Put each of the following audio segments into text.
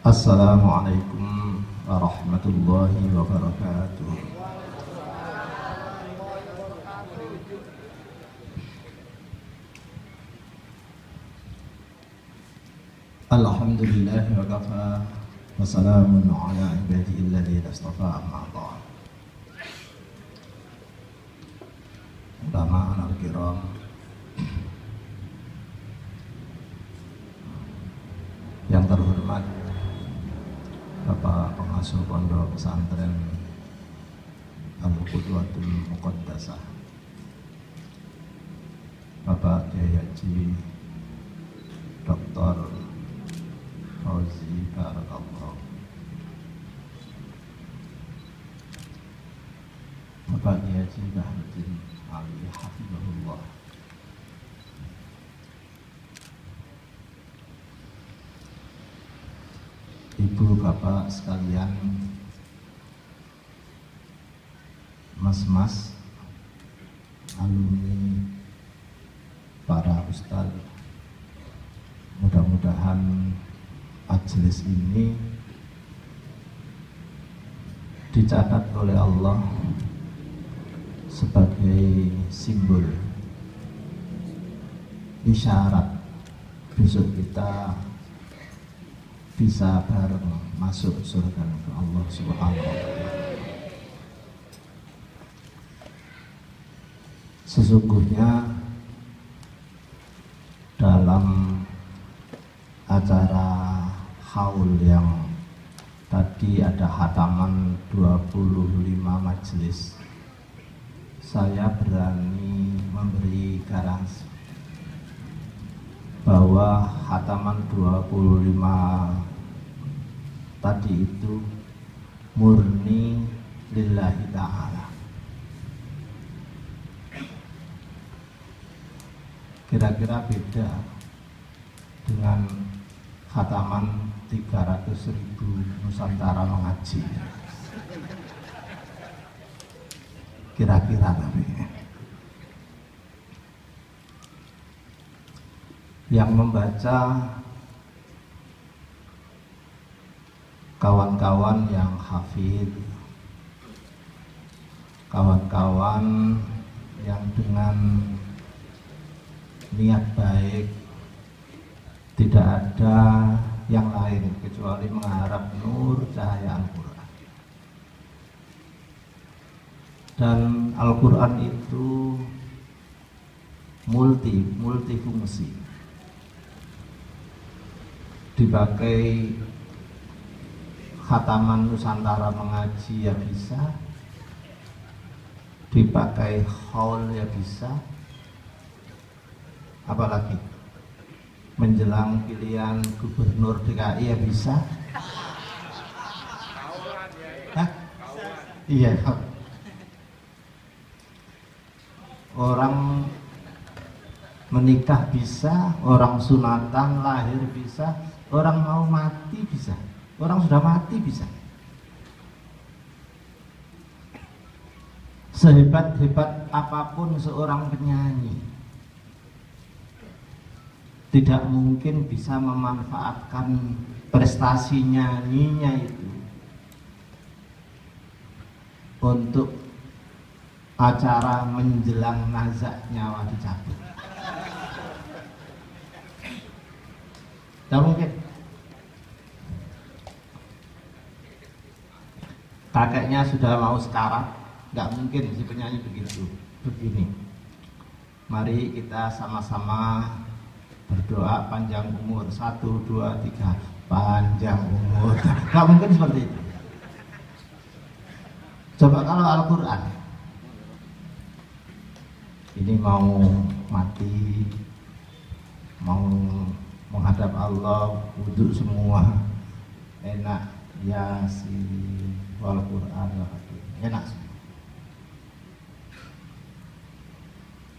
Assalamualaikum warahmatullahi wabarakatuh. Alhamdulillah wa kafa wa salamun ala ibadihi alladhina istafa amma ba'd. Ulama al-kiram, yang terhormat Bapak Pengasuh Pondok Pesantren Al-Qudwatul Muqaddasah, Bapak Kiai Haji Dr. Fauzi Barakallah, Bapak Kiai Haji Bahruddin Ali Hafizahullah, Ibu bapak sekalian, mas-mas, alumni, para ustadz, mudah-mudahan majelis ini dicatat oleh Allah sebagai simbol, isyarat besok kita bisa bareng masuk surga Allah Subhanahu wa ta'ala. Sesungguhnya dalam acara haul yang tadi ada khataman 25 majelis, saya berani memberi garansi bahwa khataman 25 tadi itu murni lillahi ta'ala. Kira-kira beda dengan khataman 300.000 Nusantara mengaji. Kira-kira tapi yang membaca kawan-kawan yang hafid, kawan-kawan yang dengan niat baik, tidak ada yang lain kecuali mengharap nur cahaya Al-Quran. Dan Al-Quran itu multifungsi, dipakai khataman Nusantara mengaji ya bisa, dipakai haul ya bisa, apalagi menjelang pilihan gubernur DKI ya bisa. Hah? Iya. Orang menikah bisa, orang sunatan lahir bisa, orang mau mati bisa, orang sudah mati bisa. Sehebat-hebat apapun seorang penyanyi, tidak mungkin bisa memanfaatkan prestasi nyanyinya itu untuk acara menjelang nazak nyawa dicabut. Tidak mungkin. Kakeknya sudah mau sekarat, nggak mungkin si penyanyi begitu. Begini, mari kita sama-sama berdoa panjang umur, 1, 2, 3, panjang umur. Nggak mungkin seperti itu. Coba kalau Al-Quran, ini mau mati, mau menghadap Allah, wudhu semua, enak, Yasin, wal Quran, enak semua.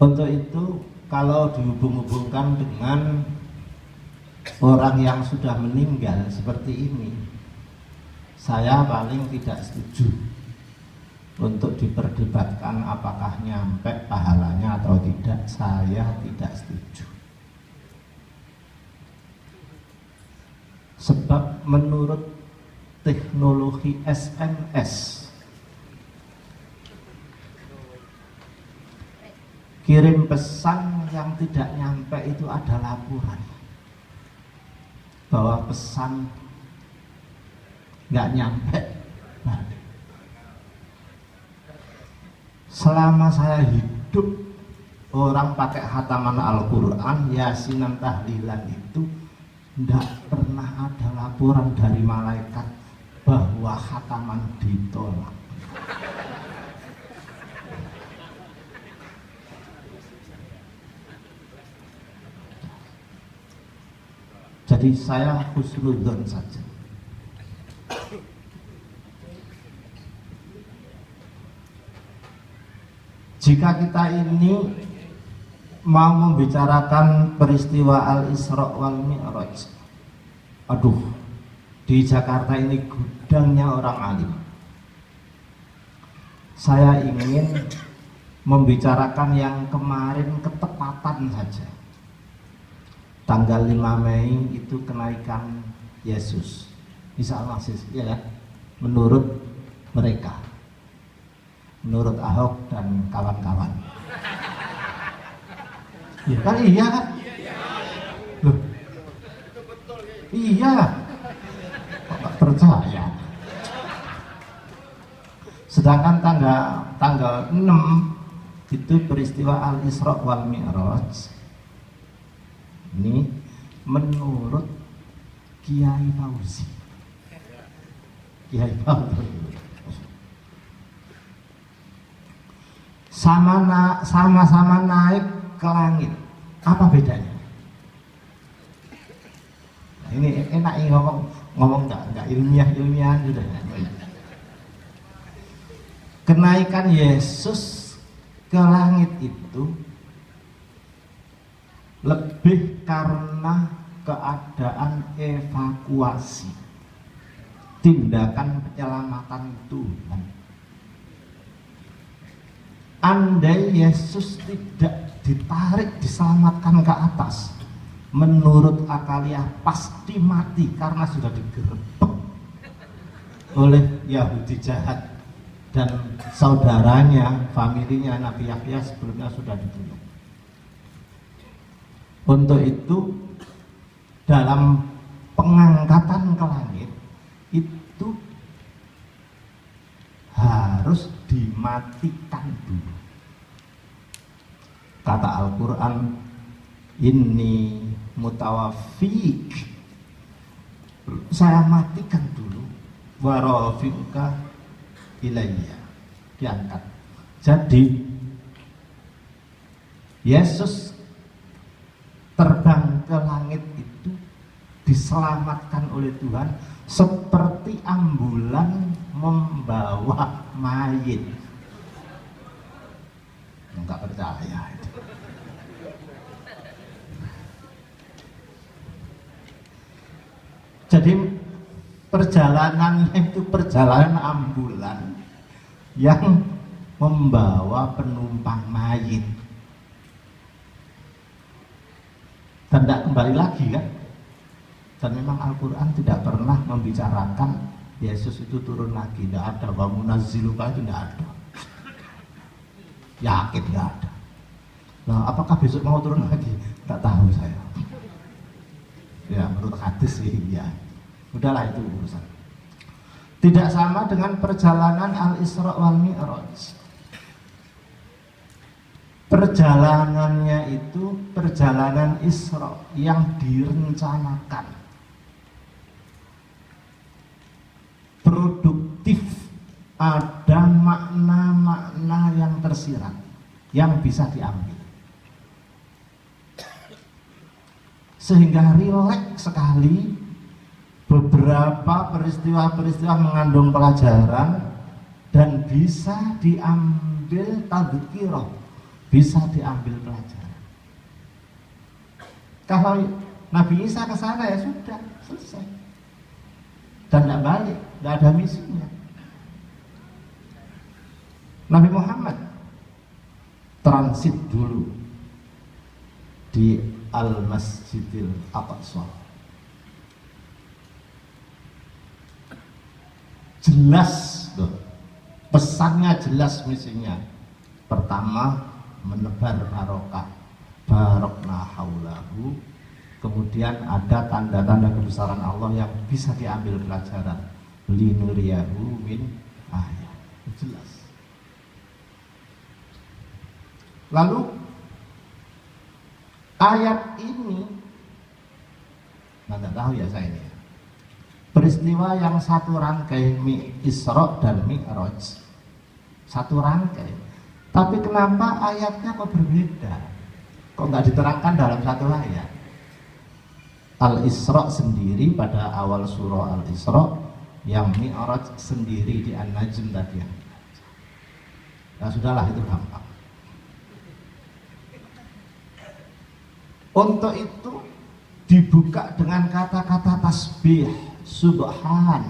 Untuk itu, kalau dihubung-hubungkan dengan orang yang sudah meninggal seperti ini, saya paling tidak setuju untuk diperdebatkan apakah nyampe pahalanya atau tidak. Saya tidak setuju. Sebab menurut teknologi SMS, kirim pesan yang tidak nyampe itu ada laporan bahwa pesan nggak nyampe. Nah, selama saya hidup, orang pakai khataman Al-Quran, yasinan, tahlilan itu tidak pernah ada laporan dari malaikat bahwa khataman ditolak. Jadi saya husnudzon saja. Jika kita ini mau membicarakan peristiwa Al-Isra wal Mi'raj, aduh, di Jakarta ini gudangnya orang alim. Saya ingin membicarakan yang kemarin ketepatan saja. Tanggal 5 Mei itu kenaikan Yesus. Insya Allah sih, ya kan? Menurut mereka, menurut Ahok dan kawan-kawan. Ya kan iya kan? Loh, iya. Kok nggak percaya? Sedangkan tanggal 6 itu peristiwa Al-Isra wal Mi'raj. Ini menurut Kiai Fauzi. Kiai Fauzi. Sama-sama naik ke langit. Apa bedanya? Nah, ini enak ini ngomong nggak ilmiah sudah. Kenaikan Yesus ke langit itu lebih karena keadaan evakuasi, tindakan penyelamatan Tuhan. Andai Yesus tidak ditarik, diselamatkan ke atas, menurut Akalia pasti mati karena sudah digerebek oleh Yahudi jahat dan saudaranya, familinya Nabi Yahya sebelumnya sudah dibunuh. Untuk itu dalam pengangkatan ke langit itu harus dimatikan dulu. Kata Al-Quran, inni mutawafik, saya matikan dulu, warafi'uka ilayya, diangkat. Jadi Yesus terbang ke langit itu diselamatkan oleh Tuhan seperti ambulan membawa mayit. Enggak percaya itu. Jadi perjalanannya itu perjalanan ambulan yang membawa penumpang mayit. Dan tidak kembali lagi kan. Dan memang Al-Quran tidak pernah membicarakan Yesus itu turun lagi. Tidak ada. Wa munazziluka itu tidak ada. Yakin tidak ada. Nah, apakah besok mau turun lagi? Tidak tahu saya. Ya menurut hadis sih ya. Udahlah itu urusan. Tidak sama dengan perjalanan Al-Isra wal Mi'raj. Perjalanannya itu perjalanan Isra yang direncanakan, produktif, ada makna-makna yang tersirat yang bisa diambil, sehingga rileks sekali. Beberapa peristiwa-peristiwa mengandung pelajaran dan bisa diambil tadhkirah, bisa diambil pelajaran. Kalau Nabi Isa ke sana ya sudah selesai dan tidak balik, tidak ada misinya. Nabi Muhammad transit dulu di Al-Masjidil Aqsa. jelas loh. Pesannya jelas, misinya. Pertama, menebar barokah, barokna haulahu. Kemudian ada tanda-tanda kebesaran Allah yang bisa diambil pelajaran. Linuriyahu min ayat. Jelas. Lalu ayat ini, nggak tahu ya saya ini. Peristiwa yang satu rangkai, Isra dan Mi'raj, satu rangkai. Tapi kenapa ayatnya kok berbeda? Kok nggak diterangkan dalam satu ayat? Al-Isra sendiri pada awal surah Al-Isra, yang Mi'raj sendiri di An-Najm tadi. Nah sudahlah, itu gampang. Untuk itu dibuka dengan kata-kata tasbih, subhan,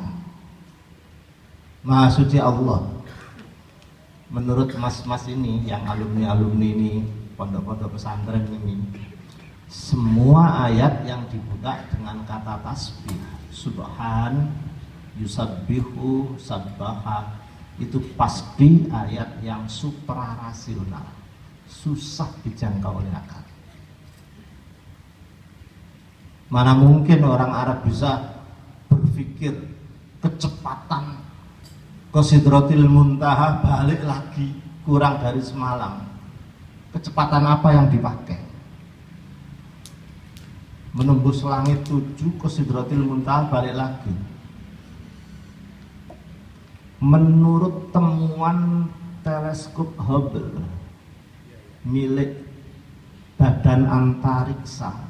Maha Suci Allah. Menurut mas-mas ini, yang alumni-alumni ini, pondok-pondok pesantren ini, semua ayat yang dibuka dengan kata tasbih, subhan, yusabbihu, sabbaha, itu pasti ayat yang suprarasional, susah dijangkau oleh akal. Mana mungkin orang Arab bisa berpikir kecepatan ke Sidratil Muntaha balik lagi kurang dari semalam. Kecepatan apa yang dipakai? Menembus langit 7 ke Sidratil Muntaha balik lagi. Menurut temuan teleskop Hubble milik Badan Antariksa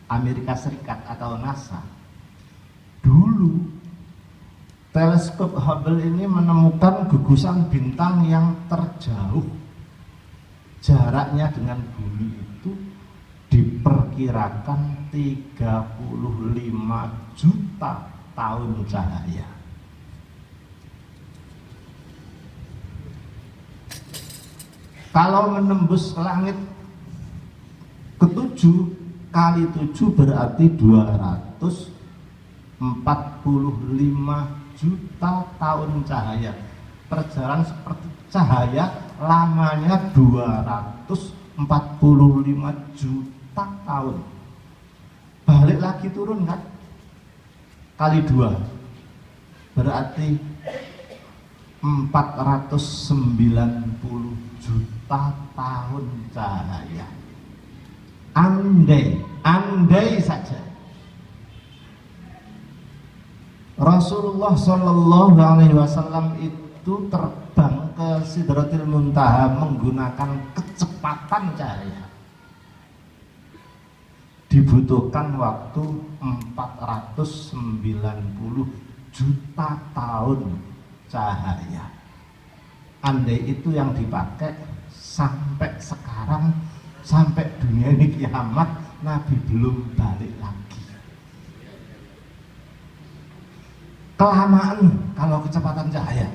Amerika Serikat atau NASA, dulu teleskop Hubble ini menemukan gugusan bintang yang terjauh. Jaraknya dengan bumi itu diperkirakan 35 juta tahun cahaya. Kalau menembus langit ke-7 kali 7 berarti 245 juta tahun cahaya. Perjalanan seperti cahaya lamanya 245 juta tahun. Balik lagi turun kan? Kali 2 berarti 490 juta tahun cahaya. Andai saja Rasulullah Shallallahu Alaihi Wasallam itu terbang ke Sidratil Muntaha menggunakan kecepatan cahaya, dibutuhkan waktu 490 juta tahun cahaya. Andai itu yang dipakai sampai sekarang, sampai dunia ini kiamat, Nabi belum balik lagi. Kelamaan kalau kecepatan cahaya.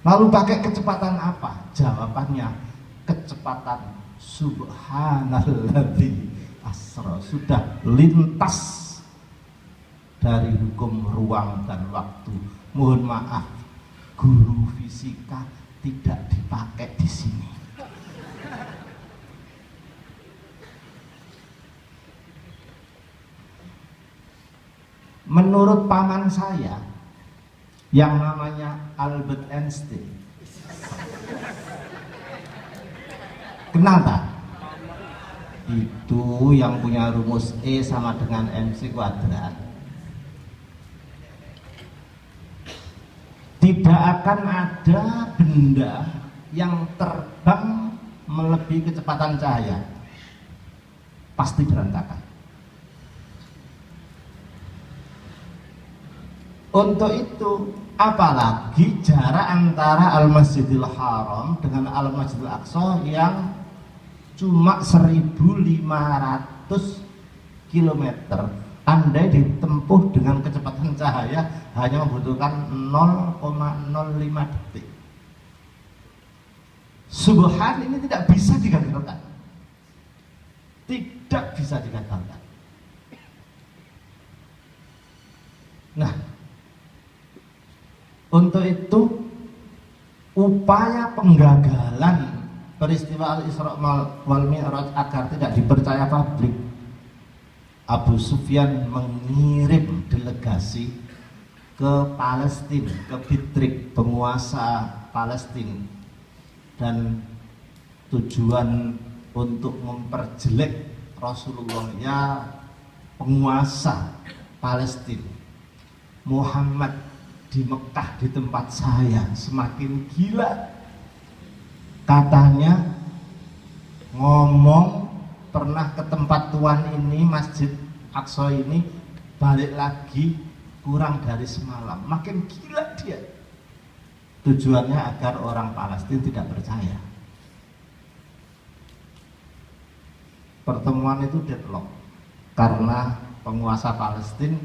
Lalu pakai kecepatan apa? Jawabannya kecepatan subhanalladzi asra, sudah lintas dari hukum ruang dan waktu. Mohon maaf, guru fisika tidak dipakai di sini. Menurut paman saya yang namanya Albert Einstein, kenal tak? Itu yang punya rumus E sama dengan MC kuadrat. Tidak akan ada benda yang terbang melebihi kecepatan cahaya, pasti berantakan. Untuk itu, apalagi jarak antara Al-Masjidil Haram dengan Al-Masjidil Aqsa yang cuma 1.500 km, andai ditempuh dengan kecepatan cahaya hanya membutuhkan 0,05 detik. Subhan ini tidak bisa digagalkan, tidak bisa digagalkan. Nah, Untuk itu upaya penggagalan peristiwa Al-Isra wal Mi'raj agar tidak dipercaya publik, Abu Sufyan mengirim delegasi ke Palestina, ke Bitrik, penguasa Palestina, dan tujuan untuk memperjelek Rasulullah, ya penguasa Palestina, Muhammad di Mekah di tempat saya semakin gila. Katanya ngomong pernah ke tempat tuan ini, Masjid Aqsa ini, balik lagi kurang dari semalam. Makin gila dia. Tujuannya agar orang Palestina tidak percaya. Pertemuan itu deadlock karena penguasa Palestina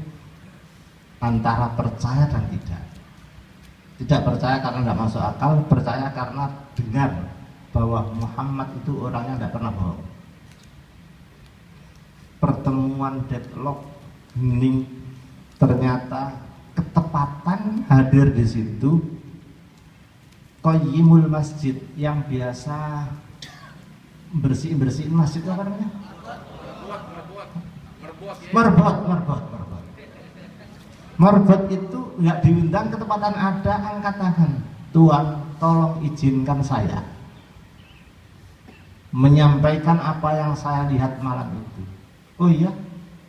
antara percaya dan tidak. Tidak percaya karena tidak masuk akal, percaya karena dengar bahwa Muhammad itu orangnya tidak pernah bohong. Pertemuan deadlock ini ternyata ketepatan hadir di situ Qayyimul Masjid yang biasa bersihin masjid, apa namanya? Merbot itu nggak diundang, ketepatan ada, angkat tangan, Tuan tolong izinkan saya menyampaikan apa yang saya lihat malam itu. Oh iya,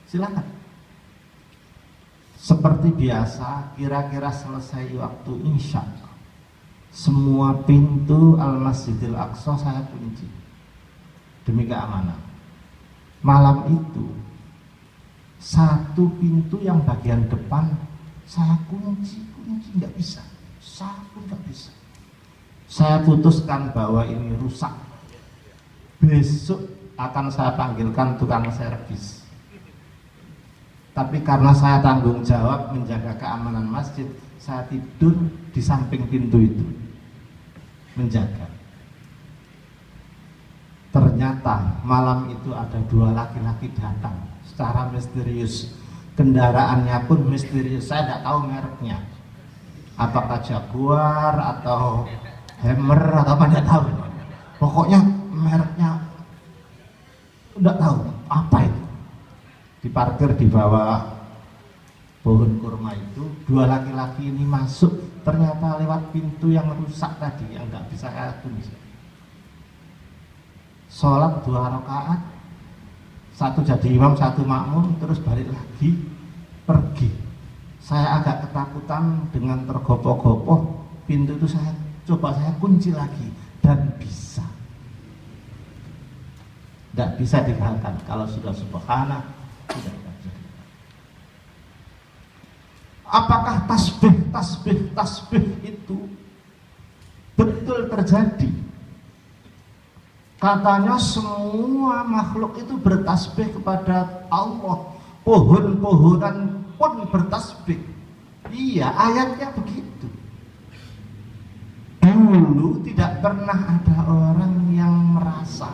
silakan. Seperti biasa, kira-kira selesai waktu Isya, semua pintu Al-Masjidil Aqsa saya kunci demi keamanan. Malam itu satu pintu yang bagian depan saya kunci nggak bisa, satu nggak bisa. Saya putuskan bahwa ini rusak, besok akan saya panggilkan tukang servis. Tapi karena saya tanggung jawab menjaga keamanan masjid, saya tidur di samping pintu itu menjaga. Ternyata malam itu ada dua laki-laki datang secara misterius. Kendaraannya pun misterius, saya tidak tahu mereknya, apakah Jaguar atau Hammer atau apa, tidak tahu. Pokoknya mereknya tidak tahu apa itu. Diparkir di bawah pohon kurma itu, dua laki-laki ini masuk, ternyata lewat pintu yang rusak tadi, yang nggak bisa saya kunci. Sholat 2 rakaat, satu jadi imam, satu makmum, terus balik lagi, pergi. Saya agak ketakutan, dengan tergopoh-gopoh pintu itu saya coba saya kunci lagi, dan bisa. Tidak bisa digagalkan. Kalau sudah subhanah, tidak bisa. Apakah tasbih itu betul terjadi? Katanya semua makhluk itu bertasbih kepada Allah, pohon-pohonan pun bertasbih. Iya, ayatnya begitu. Dulu tidak pernah ada orang yang merasa,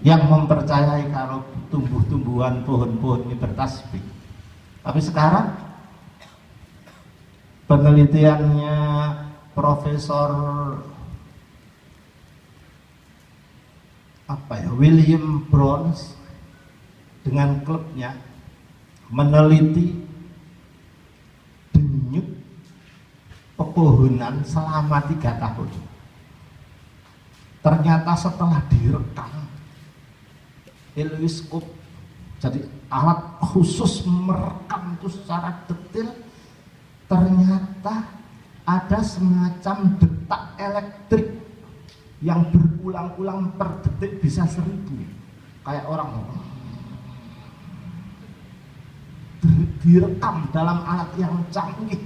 yang mempercayai kalau tumbuh-tumbuhan, pohon-pohon ini bertasbih. Tapi sekarang penelitiannya Profesor William Burns dengan klubnya meneliti denyut pepohonan selama 3 tahun. Ternyata setelah direkam helioskop, jadi alat khusus merekam itu secara detail, ternyata ada semacam detak elektrik yang berulang-ulang per detik bisa 1000, kayak orang direkam dalam alat yang canggih.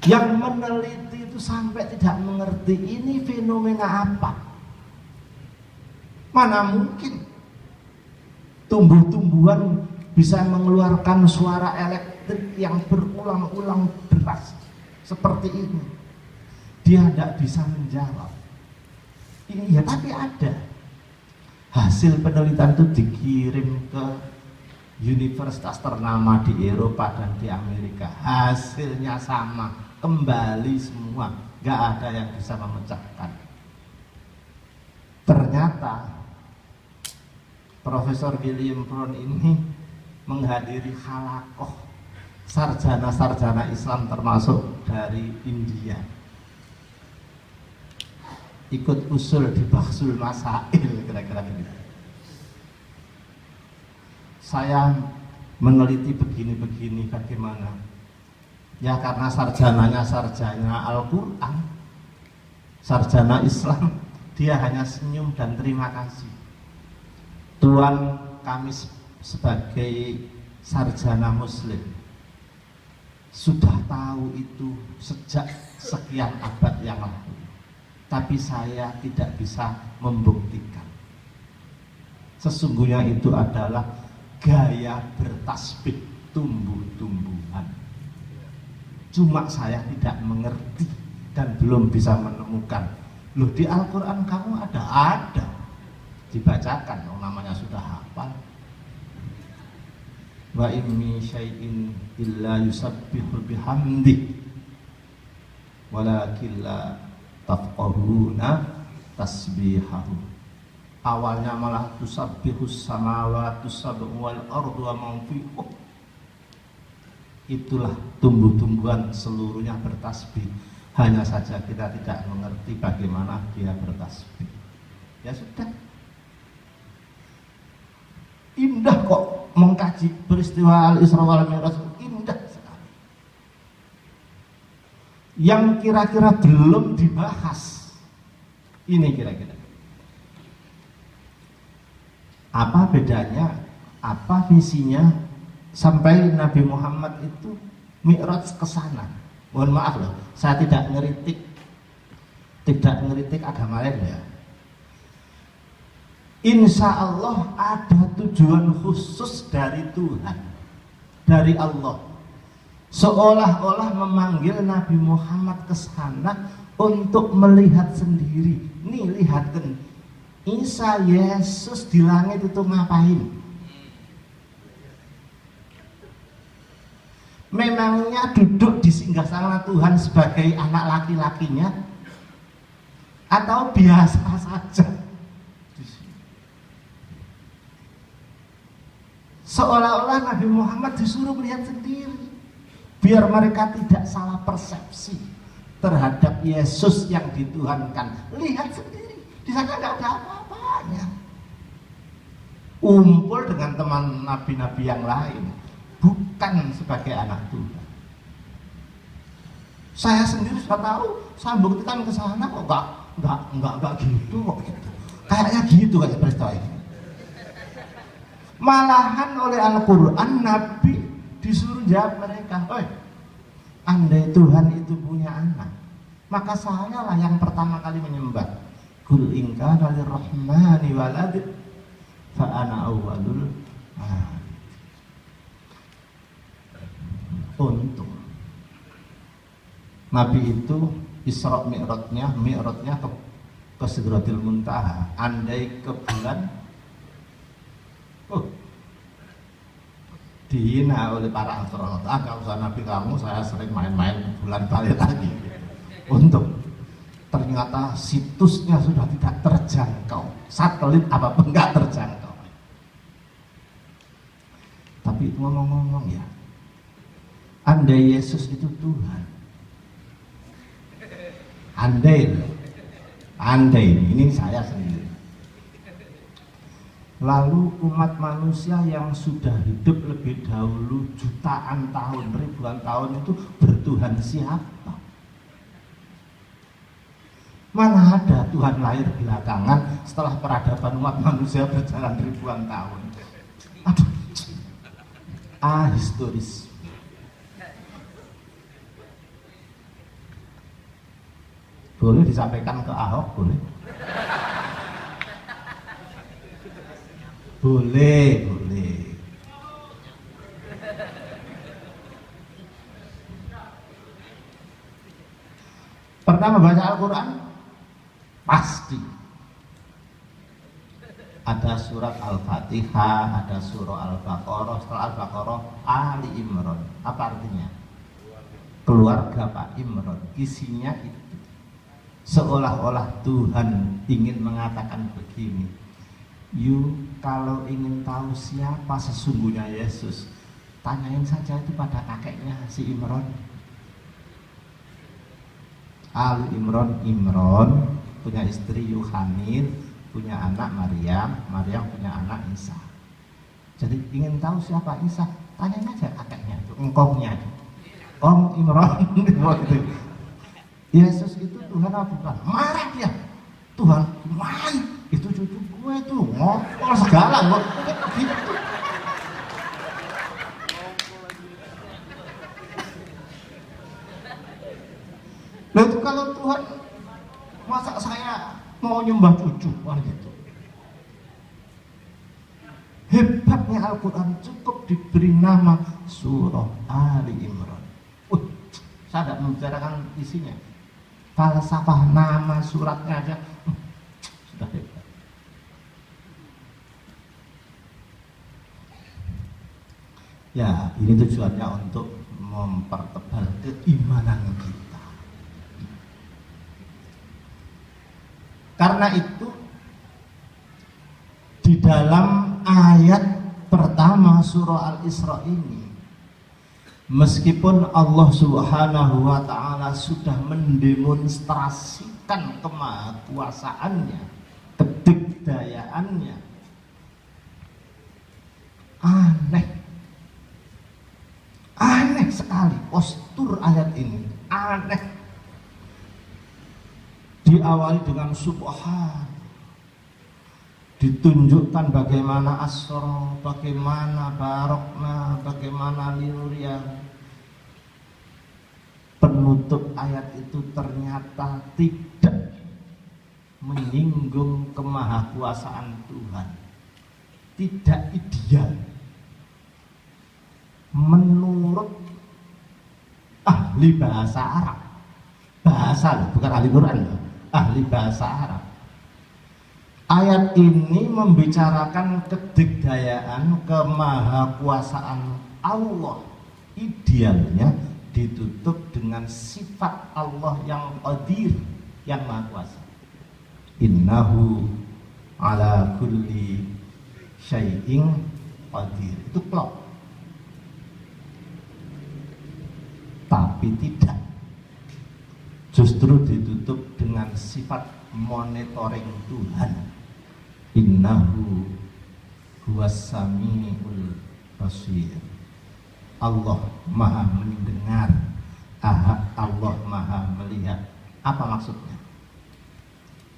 Yang meneliti itu sampai tidak mengerti ini fenomena apa. Mana mungkin tumbuh-tumbuhan bisa mengeluarkan suara elektrik yang berulang-ulang deras seperti ini. Dia tidak bisa menjawab. Ini ya, tapi ada. Hasil penelitian itu dikirim ke universitas ternama di Eropa dan di Amerika, hasilnya sama, kembali semua, nggak ada yang bisa memecahkan. Ternyata Profesor William Brown ini menghadiri halakoh sarjana-sarjana Islam termasuk dari India, ikut usul di Bahsul Masail, kira-kira begitu. Saya meneliti begini-begini bagaimana? Ya karena sarjananya sarjana Al-Quran, sarjana Islam, dia hanya senyum dan terima kasih. Tuan, kami sebagai sarjana Muslim sudah tahu itu sejak sekian abad yang lalu, tapi saya tidak bisa membuktikan. Sesungguhnya itu adalah gaya bertasbih tumbuh-tumbuhan. Cuma saya tidak mengerti dan belum bisa menemukan. Loh, di Al-Quran kamu ada dibacakan, namanya sudah hafal. Wa in min syai'in illa yusabbihu bihamdi walakin la tafqahuna tasbihahu. Awalnya malah tusabbihus samawati sab'u wal ardu wa man fiha. Itulah tumbuh-tumbuhan seluruhnya bertasbih. Hanya saja kita tidak mengerti bagaimana dia bertasbih. Ya sudah. Indah kok mengkaji peristiwa Al-Isra wal Mi'raj, indah sekali. Yang kira-kira belum dibahas ini kira-kira apa bedanya, apa visinya sampai Nabi Muhammad itu Mi'raj ke sana. Mohon maaf loh, saya tidak ngeritik agama lain ya. Insya Allah ada tujuan khusus dari Tuhan, dari Allah, seolah-olah memanggil Nabi Muhammad ke sana untuk melihat sendiri. Nih lihatkan, Isa Yesus di langit itu ngapain? Memangnya duduk di singgasana Tuhan sebagai anak laki-lakinya atau biasa saja? Seolah-olah Nabi Muhammad disuruh melihat sendiri biar mereka tidak salah persepsi terhadap Yesus yang dituhankan. Lihat sendiri, di sana nggak ada apa-apanya. Kumpul dengan teman nabi-nabi yang lain, bukan sebagai anak Tuhan. Saya sendiri sudah tahu, saya buktikan ke sana kok nggak gitu kok gitu. Kayaknya gitu kayak peristiwa ini. Malahan oleh Al-Quran Nabi disuruh jawab mereka, andai Tuhan itu punya anak, maka saya lah yang pertama kali menyembah. Qul in kana lirrahmani walad fa ana awwalul untung. Nabi itu Isra Mi'rajnya ke Sidratil Muntaha. Andai ke bulan, dihina oleh para astronot. Kalau usah Nabi kamu, saya sering main-main bulan balik lagi gitu. Untuk ternyata situsnya sudah tidak terjangkau, satelit apapun nggak terjangkau. Tapi ngomong-ngomong ya, andai Yesus itu Tuhan, andai ini saya sendiri, lalu umat manusia yang sudah hidup lebih dahulu jutaan tahun, ribuan tahun itu bertuhan siapa? Mana ada Tuhan lahir belakangan setelah peradaban umat manusia berjalan ribuan tahun. Aduh, historis. Boleh disampaikan ke Ahok, boleh? Boleh. Pertama baca Al-Quran, pasti ada ada surat Al-Fatihah, ada surah Al-Baqarah, setelah Al-Baqarah Ali Imran. Apa artinya? Keluarga Pak Imran. Isinya itu seolah-olah Tuhan ingin mengatakan begini, you kalau ingin tahu siapa sesungguhnya Yesus, tanyain saja itu pada kakeknya si Imran. Ali Imran, Imran punya istri Yohanes, punya anak Maryam, Maryam punya anak Isa. Jadi ingin tahu siapa Isa, tanyain aja kakeknya itu, engkongnya itu. Om Imran gitu. Yesus itu Tuhan apa bukan? Marah dia. Tuhan, main itu cucu gue tuh ngomong segala gitu. Nah itu kalau Tuhan, masa saya mau nyembah cucu gitu. Hebatnya Al-Quran, cukup diberi nama surah Ali Imran. Saya tidak membicarakan isinya, falsafah nama suratnya aja sudah hebat. Ya, ini tujuannya untuk mempertebal keimanan kita. Karena itu di dalam ayat pertama surah Al-Isra ini, meskipun Allah Subhanahu wa ta'ala sudah mendemonstrasikan kemahakuasaannya, kedikdayaannya, aneh sekali postur ayat ini, aneh. Diawali dengan subhan, ditunjukkan bagaimana asra, bagaimana barokna, bagaimana liurian. Penutup ayat itu ternyata tidak menyinggung kemahakuasaan Tuhan, tidak ideal menurut ahli bahasa Arab. Bahasa loh, bukan ahli Quran loh, ahli bahasa Arab. Ayat ini membicarakan kedikdayaan, kemahakuasaan Allah. Idealnya ditutup dengan sifat Allah yang qadir, yang maha kuasa. Innahu ala kulli syai'in qadir. Itu klop. Tapi tidak. Justru ditutup dengan sifat monitoring Tuhan. Innahu huwas samiul basir. Allah maha mendengar, Allah maha melihat. Apa maksudnya?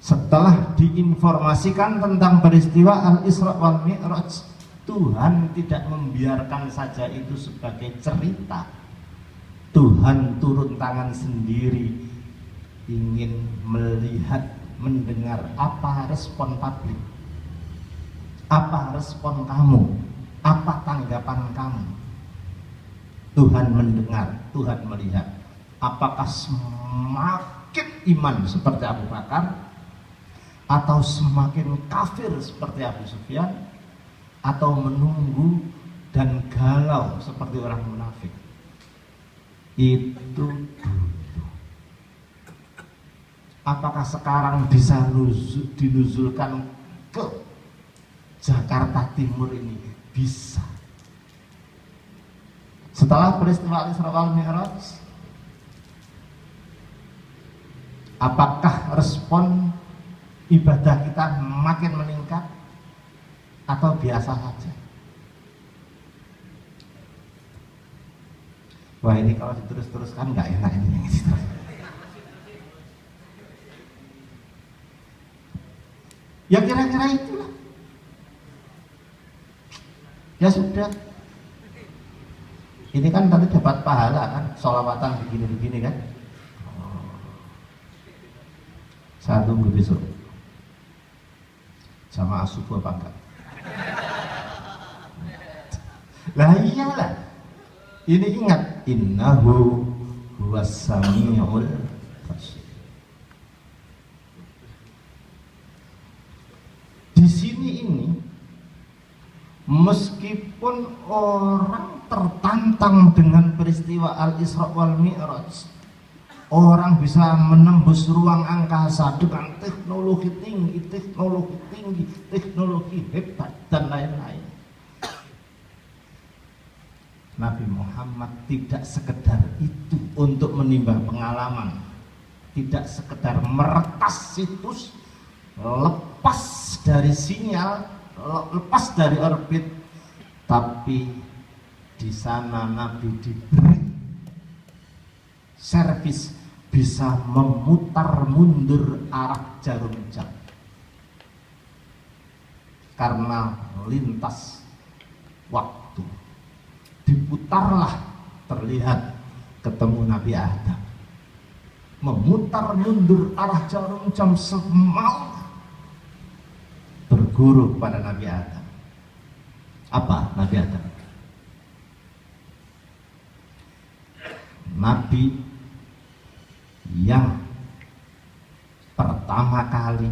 Setelah diinformasikan tentang peristiwa Al-Isra wal Mi'raj, Tuhan tidak membiarkan saja itu sebagai cerita. Tuhan turun tangan sendiri, ingin melihat, mendengar apa respon publik, apa respon kamu, apa tanggapan kamu. Tuhan mendengar, Tuhan melihat. Apakah semakin iman seperti Abu Bakar, atau semakin kafir seperti Abu Sufyan, atau menunggu dan galau seperti orang munafik. Itu dulu. Apakah sekarang bisa dinuzulkan ke Jakarta Timur ini? Bisa. Setelah peristiwa Al-Isra wal Mi'raj, apakah respon ibadah kita makin meningkat atau biasa saja? Wah, ini kalau diterus-teruskan nggak enak ini. Ya kira-kira itulah. Ya sudah. Ini kan tadi dapat pahala kan, sholawatan begini-begini kan. Saya tunggu besok. Sama subuh apa enggak? Lah iyalah. Ini ingat, innahu huwas samiul basir. Di sini ini Meskipun orang tertantang dengan peristiwa Al-Isra wal Mi'raj, orang bisa menembus ruang angkasa dengan teknologi tinggi, teknologi hebat dan lain-lain. Nabi Muhammad tidak sekedar itu untuk menimba pengalaman, tidak sekedar meretas situs, lepas dari sinyal, lepas dari orbit, tapi di sana Nabi diberi servis bisa memutar mundur arah jarum jam karena lintas waktu. Diputarlah, terlihat ketemu Nabi Adam, memutar mundur arah jarum jam semau, berguru pada Nabi Adam. Apa Nabi Adam? Nabi yang pertama kali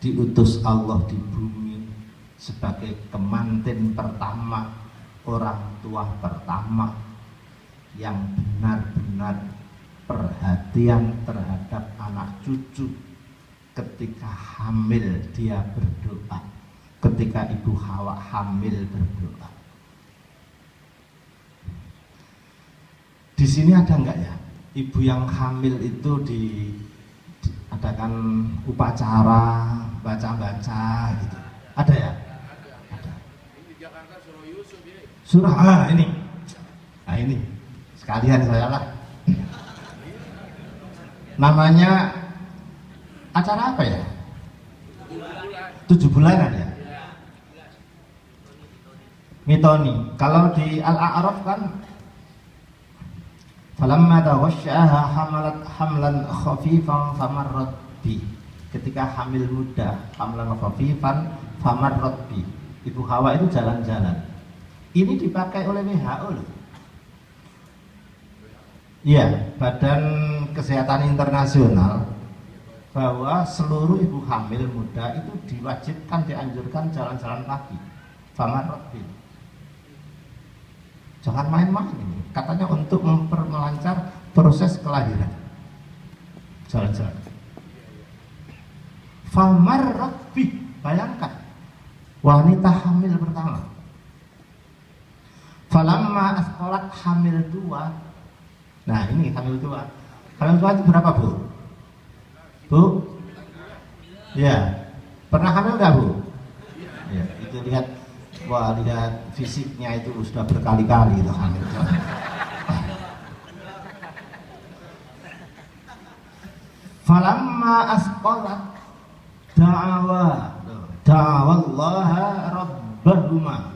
diutus Allah di bumi sebagai kemanten pertama, orang tua pertama yang benar-benar perhatian terhadap anak cucu. Ketika hamil dia berdoa, ketika ibu Hawa hamil berdoa. Di sini ada enggak ya ibu yang hamil itu diadakan upacara baca-baca gitu? Ada ya? Surah ini. Nah ini sekalian saya lah. Namanya acara apa ya? 7 bulanan ya? Mitoni. Kalau di Al-A'raf kan falamma taghasyaha hamalat hamlan khafifan famarrat bi. Ketika hamil muda, hamlan khafifan famarrat bi. Ibu Hawa itu jalan-jalan. Ini dipakai oleh WHO loh. Iya, Badan Kesehatan Internasional, bahwa seluruh ibu hamil muda itu diwajibkan, dianjurkan jalan-jalan kaki. Famarrat. Jangan main-main ini. Katanya untuk melancar proses kelahiran. Jalan-jalan. Famarrat. Bayangkan wanita hamil pertama. Falamma asqalat hamil 2. Nah ini hamil 2. Hamil 2 itu berapa Bu? Bu? Ya. Pernah hamil nggak Bu? Ya, itu lihat, wah lihat fisiknya itu sudah berkali-kali loh hamil. Falamma asqalat da'awallaha rabbahuma.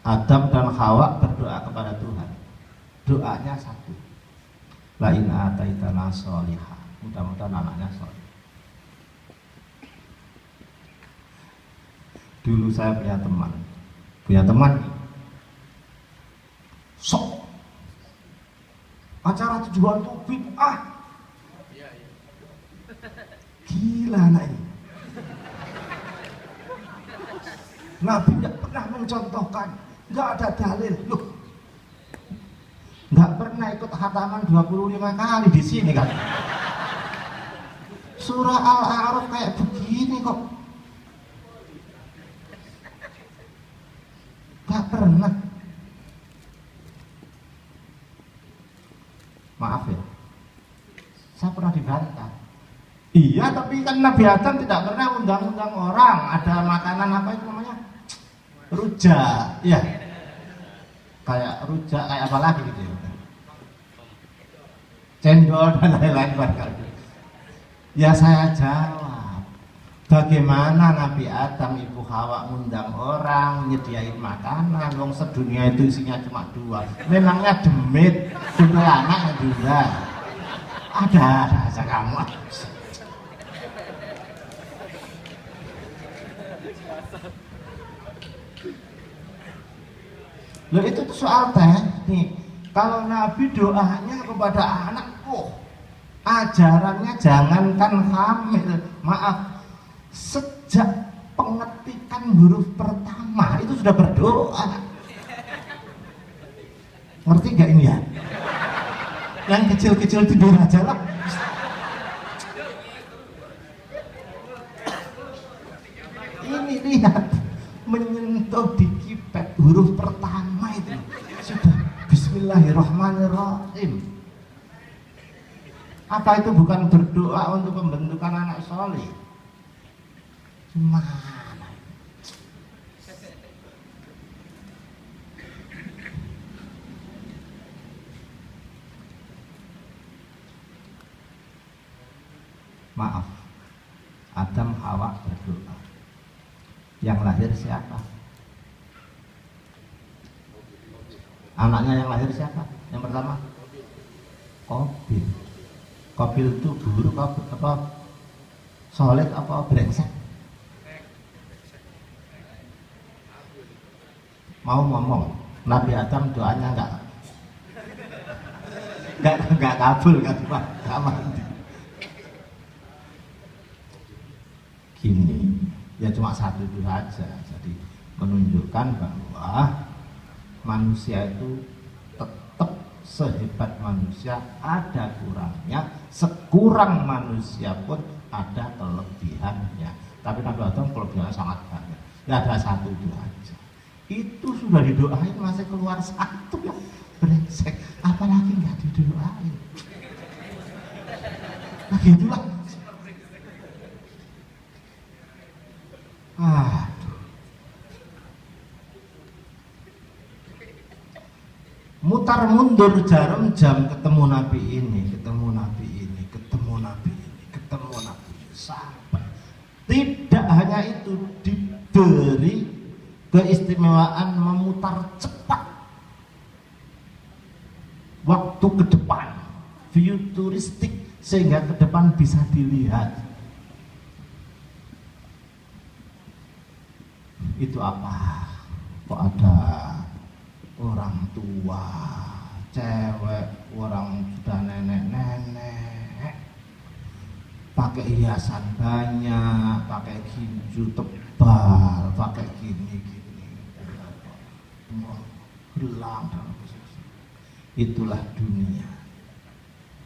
Adam dan Hawa berdoa kepada Tuhan. Doanya satu. La in ataitana sholihah. Mudah-mudahan anaknya sholih. Dulu saya punya teman sok acara tujuan tuh bid'ah. Gila anak ini. Nabi tidak pernah mencontohkan, nggak ada dalil. Loh, nggak pernah ikut khataman 25 kali di sini kan. Surah Al-A'raf kayak begini kok. Nggak pernah. Maaf ya, saya pernah dibantah. Iya, tapi kan Nabi Adam tidak pernah undang-undang orang. Ada makanan apa itu namanya? Rujak, ya. Kayak rujak, kayak apa lagi gitu ya. Cendol dan lain-lain barangkali. Ya saya jawab, bagaimana Nabi Adam, Ibu Hawa ngundang orang, nyediain makanan, wong sedunia itu isinya cuma 2. Memangnya demit, untuk anak yang diundang. Ada aja kamu. Loh itu soal teknik. Kalau Nabi doanya kepada anak, ajarannya jangankan hamil, maaf, sejak pengetikan menyebutkan huruf pertama itu sudah berdoa. Ngerti gak ini ya? Yang kecil-kecil tidur aja lah. Ini lihat, menyentuh di kipet huruf pertama itu sudah Bismillahirrahmanirrahim. Apa itu bukan berdoa untuk pembentukan anak soleh? Mana? Maaf, Adam Hawa berdoa. Yang lahir siapa? Anaknya yang lahir siapa? Yang pertama? Qabil. Qabil itu buruk apa? Soleh apa brengsek? Mau ngomong, Nabi Adam doanya enggak kabul kan Pak? Gini, ya cuma satu itu saja. Jadi menunjukkan bahwa manusia itu tetap sehebat manusia ada kurangnya, sekurang manusia pun ada kelebihannya. Tapi Nabi Adam kelebihannya sangat banyak. Ya ada satu itu aja. Itu sudah didoain masih keluar satu yang brengsek, apalagi nggak didoain. Nah gitulah. Mutar mundur jarum jam ketemu Nabi ini, ketemu Nabi ini, ketemu Nabi ini, ketemu Nabi ini, sampai tidak hanya itu, diberi keistimewaan memutar cepat waktu ke depan, futuristik, sehingga ke depan bisa dilihat. Itu apa? Kok ada orang tua, cewek, orang sudah nenek-nenek, pakai hiasan banyak, pakai ginju tebal, pakai gini-gini, gelang dan itulah dunia.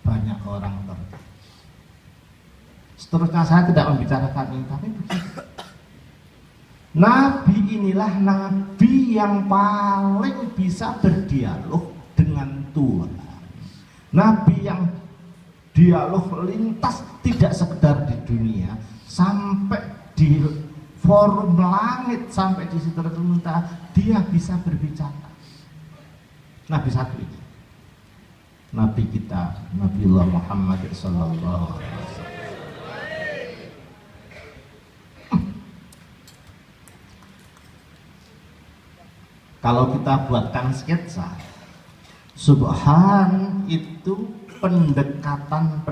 Banyak orang terkejut. Seterusnya saya tidak membicarakan ini, tapi begitu. Nabi inilah nabi yang paling bisa berdialog dengan Tuhan. Nabi yang dialog lintas, tidak sekedar di dunia, sampai di forum langit, sampai di Sidratul Muntaha dia bisa berbicara. Nabi satu ini, Nabi kita, Nabiullah Muhammad sallallahu alaihi wasallam. Kalau kita buatkan sketsa, Subhan itu pendekatan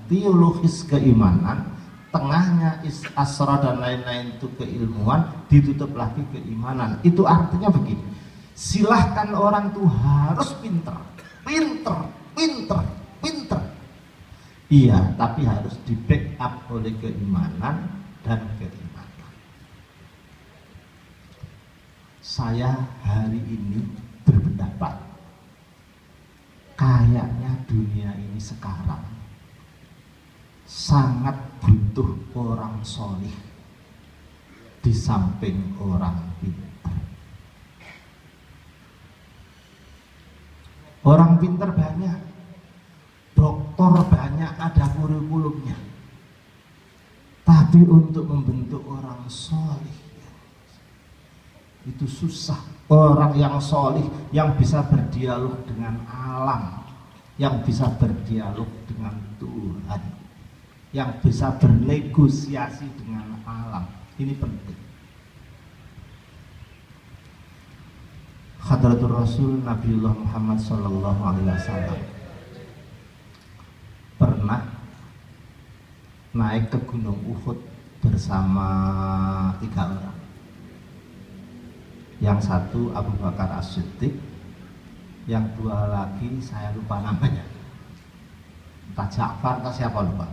teologis keimanan, tengahnya asra dan lain-lain itu keilmuan, ditutup lagi keimanan. Itu artinya begini, silahkan orang itu harus pinter. Iya, tapi harus di backup oleh keimanan dan keimanan. Saya hari ini berpendapat kayaknya dunia ini sekarang sangat butuh orang solih di samping orang pintar. Orang pintar banyak, doktor banyak, ada kurikulumnya, tapi untuk membentuk orang solih itu susah. Orang yang solih, yang bisa berdialog dengan alam, yang bisa berdialog dengan Tuhan, yang bisa bernegosiasi dengan alam, ini penting. Hadratul Rasul Nabiullah Muhammad sallallahu alaihi wasallam pernah naik ke Gunung Uhud bersama 3 orang. Yang satu Abu Bakar As-Siddiq, yang 2 lagi saya lupa namanya, entah Ja'far atau siapa lupa.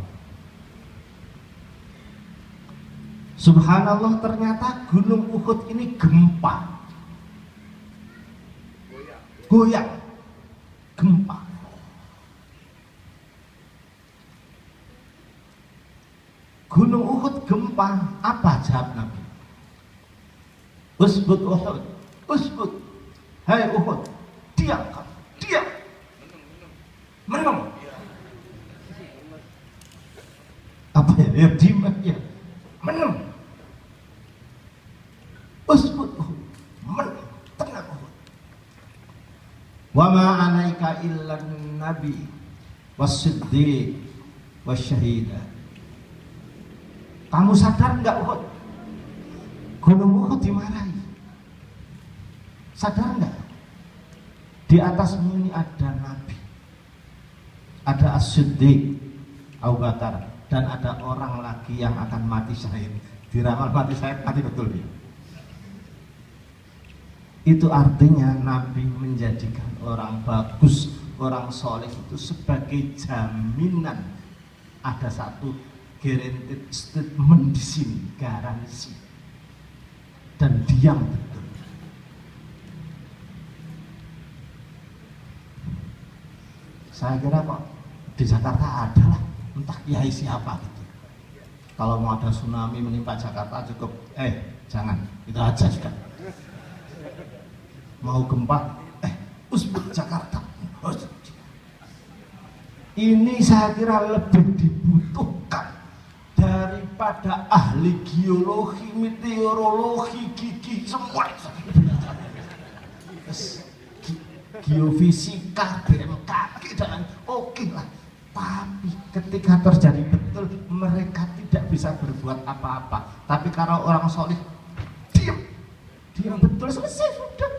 Subhanallah, ternyata Gunung Uhud ini gempa, goyang, gempa. Gunung Uhud gempa, apa jawab Nabi? Usbut Uhud, usbut, hai Uhud, diam kamu, diam, menang. Apa ya, diam ya, menang. Usbut Uhud, menang, tenang Uhud. Wa ma alaika illa nabi was-siddiq wasyahidah. Kamu sadar enggak Uhud? Gunung Uhud dimarahi. Sadar enggak? Di atasmu ini ada Nabi, ada As-Siddiq Abu Bakar, dan ada orang lagi yang akan mati syahid. Diramal mati syahid, mati betul dia. Itu artinya Nabi menjadikan orang bagus, orang soleh itu sebagai jaminan. Ada satu guaranteed statement di sini, garansi, dan diam betul. Saya kira kok di Jakarta ada lah, entah kiai siapa gitu. Kalau mau ada tsunami menimpa Jakarta cukup, jangan, itu aja juga. Mau gempa, usbut Jakarta. Ini saya kira lebih dibutuhkan daripada ahli geologi, meteorologi, gigi, semua. Geofisika, BMKG, dan oke lah. Tapi ketika terjadi betul, mereka tidak bisa berbuat apa-apa. Tapi kalau orang soleh, diam betul, selesai sudah.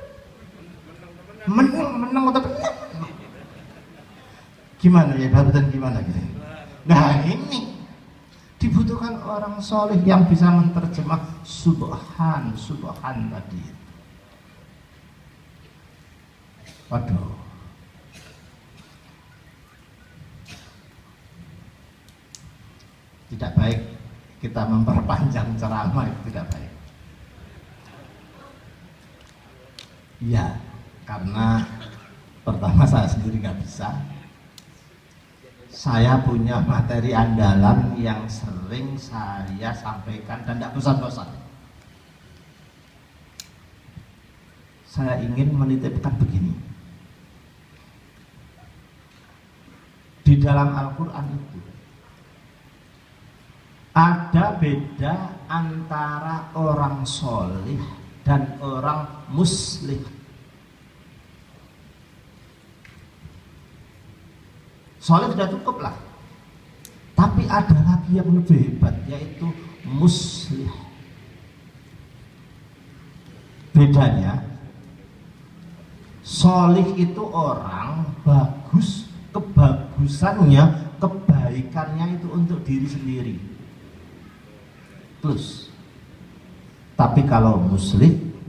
Menang atau menang. Gimana ya, barusan gimana gitu. Nah ini dibutuhkan orang soleh yang bisa menerjemah subhan tadi. Waduh. Tidak baik kita memperpanjang ceramah, itu tidak baik. Ya, karena pertama saya sendiri nggak bisa. Saya punya materi andalan yang sering saya sampaikan dan tidak bosan-bosan. Saya ingin menitipkan begini. Di dalam Al-Quran itu ada beda antara orang solih dan orang muslim. Soleh sudah cukup lah, tapi ada lagi yang lebih hebat, yaitu muslim. Bedanya, solih itu orang bagus, kebagusannya, kebaikannya itu untuk diri sendiri. Plus, tapi kalau muslim,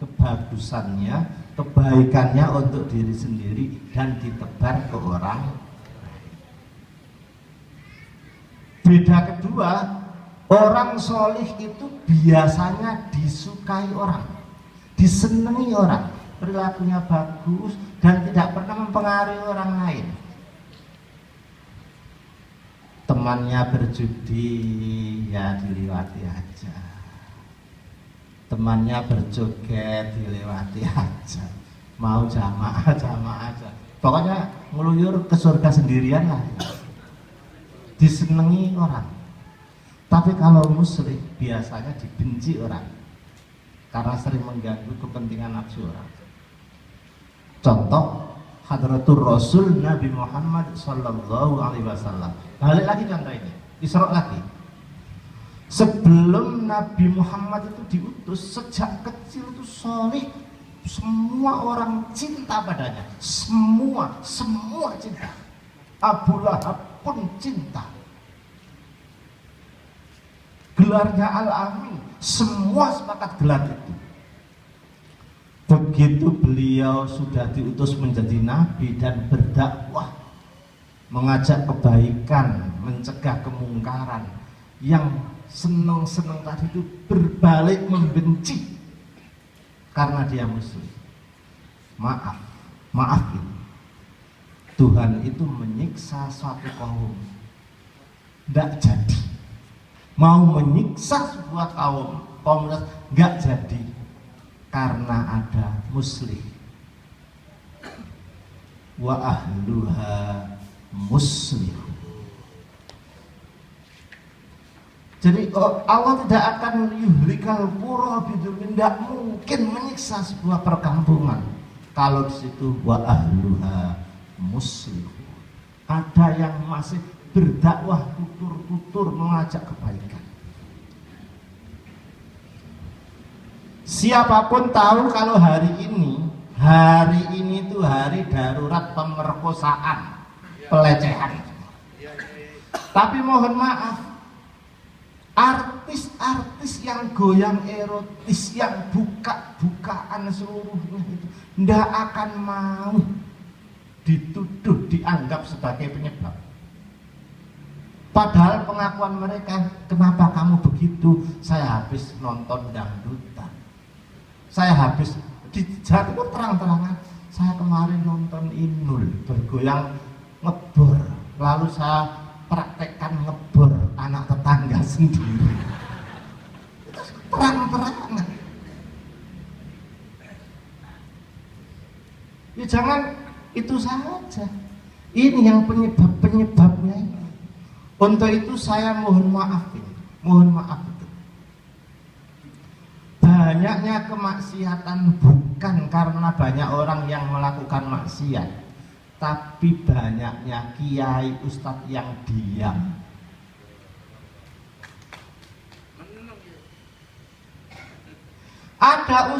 kebagusannya, kebaikannya untuk diri sendiri dan ditebar ke orang. Beda kedua, orang solih itu biasanya disukai orang, disenangi orang, perilakunya bagus dan tidak pernah mempengaruhi orang lain. Temannya berjudi, ya dilewati aja. Temannya berjoget, dilewati aja. Mau jamaah aja. Pokoknya ngeluyur ke surga sendirian lah. Disenangi orang. Tapi kalau musyrik biasanya dibenci orang karena sering mengganggu kepentingan nafsu orang. Contoh Hadratur Rasul Nabi Muhammad Sallallahu Alaihi Wasallam. Balik lagi contoh ini, Isra lagi. Sebelum Nabi Muhammad itu diutus, sejak kecil itu soleh, semua orang cinta padanya, semua cinta. Abu Lahab pun cinta. Gelarnya Al-Amin, semua sepakat gelar itu. Begitu beliau sudah diutus menjadi nabi dan berdakwah, mengajak kebaikan, mencegah kemungkaran, yang seneng-seneng tadi itu berbalik membenci karena dia muslim. Maaf ini. Tuhan itu menyiksa suatu kaum, tidak jadi. Mau menyiksa sebuah komunitas nggak jadi karena ada muslim. Wa ahluha muslim. Jadi Allah tidak akan yuhlikal qura bidzulmin, tidak mungkin menyiksa sebuah perkampungan kalau di situ wa ahluha muslim. Ada yang masih berdakwah tutur-tutur mengajak kebaikan. Siapapun tahu kalau hari ini itu hari darurat pemerkosaan, pelecehan. Tapi mohon maaf, artis-artis yang goyang erotis, yang buka-bukaan seluruhnya itu ndak akan mau dituduh, dianggap sebagai penyebab. Padahal pengakuan mereka, kenapa kamu begitu? Saya habis nonton dangdutan, saya habis di Jawa Timur terang-terangan, saya kemarin nonton Inul bergoyang ngebor, lalu saya praktekkan ngebor anak tetangga sendiri. Itu terang-terangan. Ya jangan itu saja. Ini yang penyebabnya ini. Untuk itu saya mohon maaf itu. Banyaknya kemaksiatan bukan karena banyak orang yang melakukan maksiat, tapi banyaknya kiai ustadz yang diam. Ada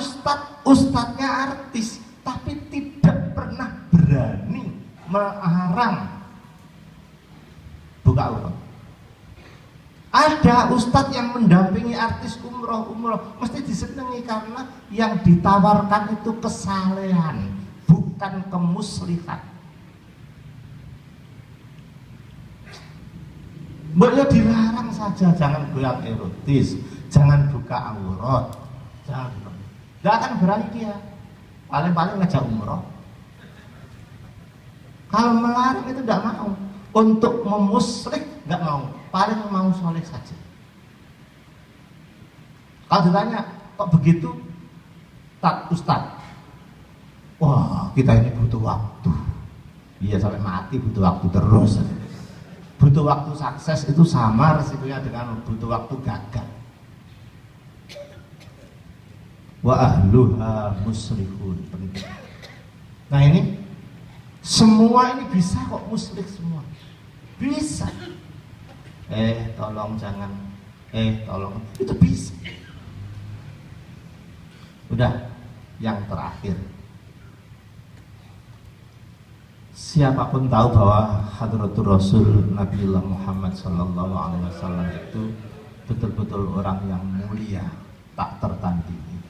ustadznya artis, tapi tidak pernah berani melarang buka aurat. Ada ustadz yang mendampingi artis umroh mesti disenangi karena yang ditawarkan itu kesalehan, bukan kemuslihan. Boleh dilarang saja, jangan goyang erotis, jangan buka aurat, jangan. Tidak akan berani dia. Paling-paling ngajak umroh. Kalau melarang itu tidak mau. Untuk memusrik nggak mau, paling mau soleh saja. Kalau ditanya kok begitu, tak ustaz, wah kita ini butuh waktu. Iya sampai mati butuh waktu terus. Butuh waktu sukses itu sama resikonya dengan butuh waktu gagal. Wa ahluha musyrikun, penting. Nah ini semua ini bisa kok musyrik semua. Bisa. Tolong jangan. Tolong. Itu bisa. Udah, yang terakhir. Siapapun tahu bahwa Hadratur Rasul Nabiullah Muhammad SAW itu betul-betul orang yang mulia, tak tertandingi.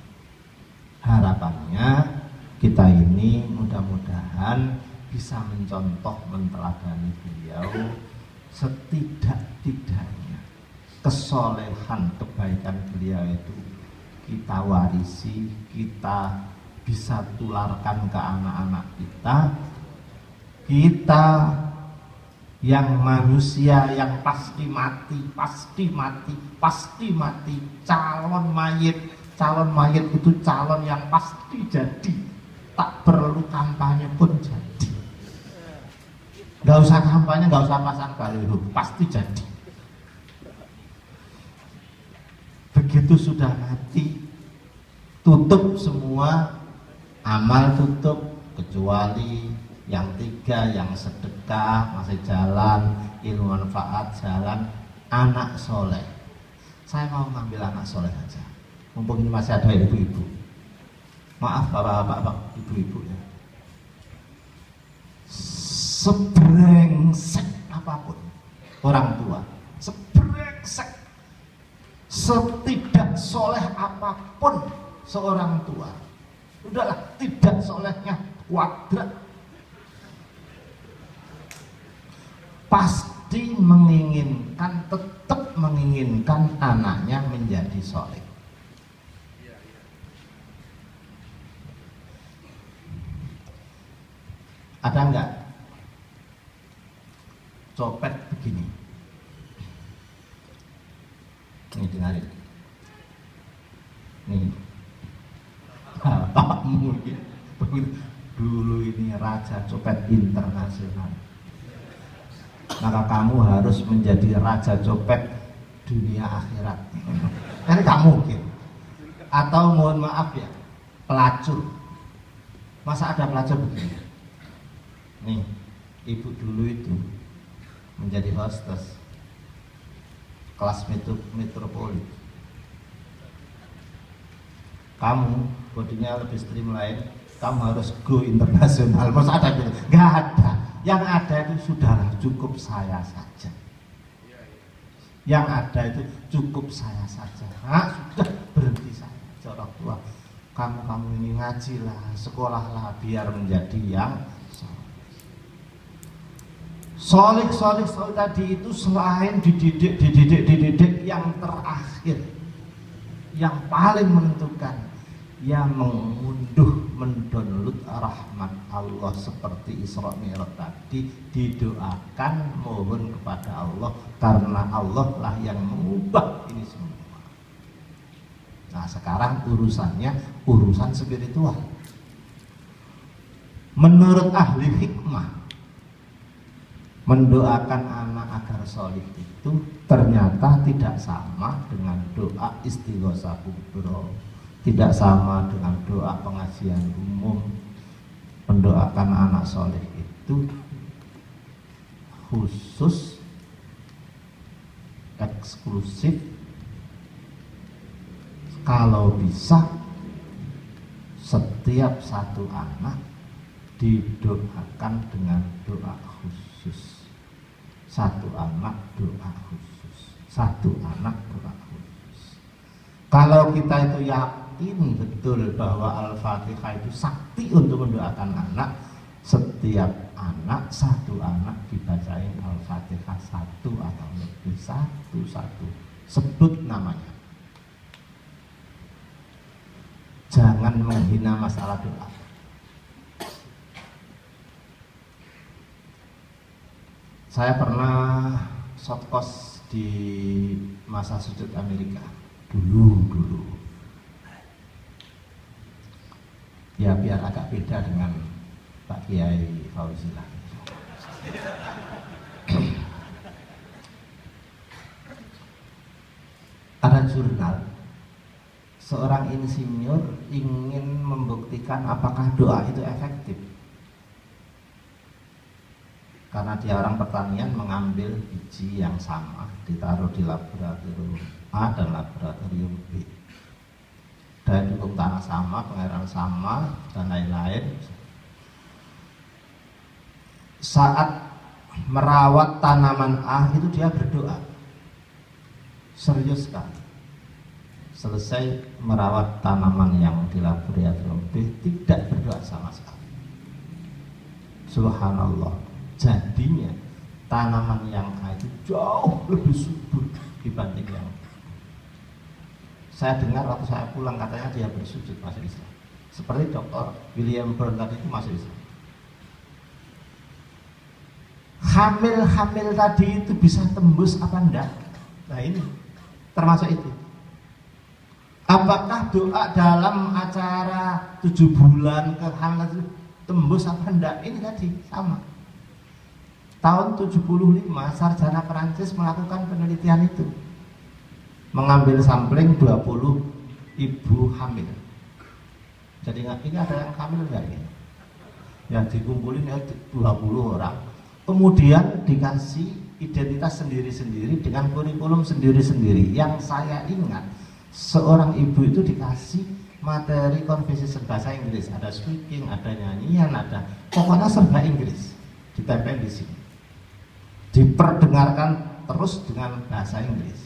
Harapannya kita ini mudah-mudahan bisa mencontoh, menteladani beliau, setidak-tidaknya kesolehan, kebaikan beliau itu kita warisi, kita bisa tularkan ke anak-anak kita yang manusia yang pasti mati, calon mayit itu calon yang pasti jadi, tak perlu kampanye pun jadi. Gak usah kampanye, gak usah pasang baliho, pasti jadi. Begitu sudah mati, tutup semua amal, tutup kecuali yang 3, yang sedekah masih jalan, ilmu manfaat jalan, anak soleh. Saya mau ngambil anak soleh aja, mumpung ini masih ada ibu-ibu. Maaf bapak-bapak, ibu-ibu ya. Sebrengsek apapun orang tua, sebrengsek, setidak soleh apapun seorang tua, udahlah, tidak solehnya kuadrat, pasti menginginkan, tetap menginginkan anaknya menjadi soleh. Ada enggak copet begini? Ini dengarin. Nih, bapakmu dulu ini raja copet internasional. Maka kamu harus menjadi raja copet dunia akhirat. Kan gak mungkin. Atau mohon maaf ya, pelacur. Masa ada pelacur begini? Nih, ibu dulu itu menjadi hostess kelas metropolit. Kamu bodinya lebih streamline, kamu harus go internasional. Masa ada gitu? Gak ada. Yang ada itu sudah cukup saya saja. Yang ada itu cukup saya saja. Nah, sudah berhenti saya. Orang tua, kamu ini ngajilah, sekolahlah biar menjadi yang soleh tadi itu selain dididik yang terakhir, yang paling menentukan, yang mendownload rahmat Allah seperti Isra Mi'raj tadi, didoakan mohon kepada Allah karena Allah lah yang mengubah ini semua. Nah sekarang urusan spiritual. Menurut ahli hikmah, mendoakan anak agar solih itu ternyata tidak sama dengan doa istighosah kubro, tidak sama dengan doa pengajian umum. Mendoakan anak solih itu khusus, eksklusif, kalau bisa setiap satu anak didoakan dengan doa khusus. Satu anak doa khusus, satu anak doa khusus. Kalau kita itu yakin betul bahwa Al-Fatihah itu sakti untuk mendoakan anak, setiap anak, satu anak dibacain Al-Fatihah satu atau lebih, satu. Sebut namanya. Jangan menghina masalah doa. Saya pernah shortkos di masa sujud Amerika dulu. Ya biar agak beda dengan Pak Kiai Fauzilah. Ada jurnal, seorang insinyur ingin membuktikan apakah doa itu efektif. Karena dia orang pertanian, mengambil biji yang sama, ditaruh di laboratorium A dan laboratorium B. Daya dukung tanah sama, pengairan sama, dan lain-lain. Saat merawat tanaman A itu dia berdoa. Serius sekali. Selesai merawat tanaman yang di laboratorium B, tidak berdoa sama sekali. Subhanallah. Jadinya tanaman yang A itu jauh lebih subur dibanding yang B. Saya dengar waktu saya pulang katanya dia bersujud masuk Islam. Seperti Dr. William Burn tadi itu masuk Islam. Hamil tadi itu bisa tembus apa enggak? Nah ini termasuk itu. Apakah doa dalam acara 7 bulan kehamilan itu tembus apa enggak? Ini tadi sama. Tahun 75 sarjana Perancis melakukan penelitian itu, mengambil sampling 20 ibu hamil. Jadi ini ada yang hamil enggak ini? Yang dikumpulin 20 orang, kemudian dikasih identitas sendiri-sendiri dengan kurikulum sendiri-sendiri. Yang saya ingat, seorang ibu itu dikasih materi conversation bahasa Inggris, ada speaking, ada nyanyian, ada pokoknya serba Inggris, ditempel di sini. Diperdengarkan terus dengan bahasa Inggris.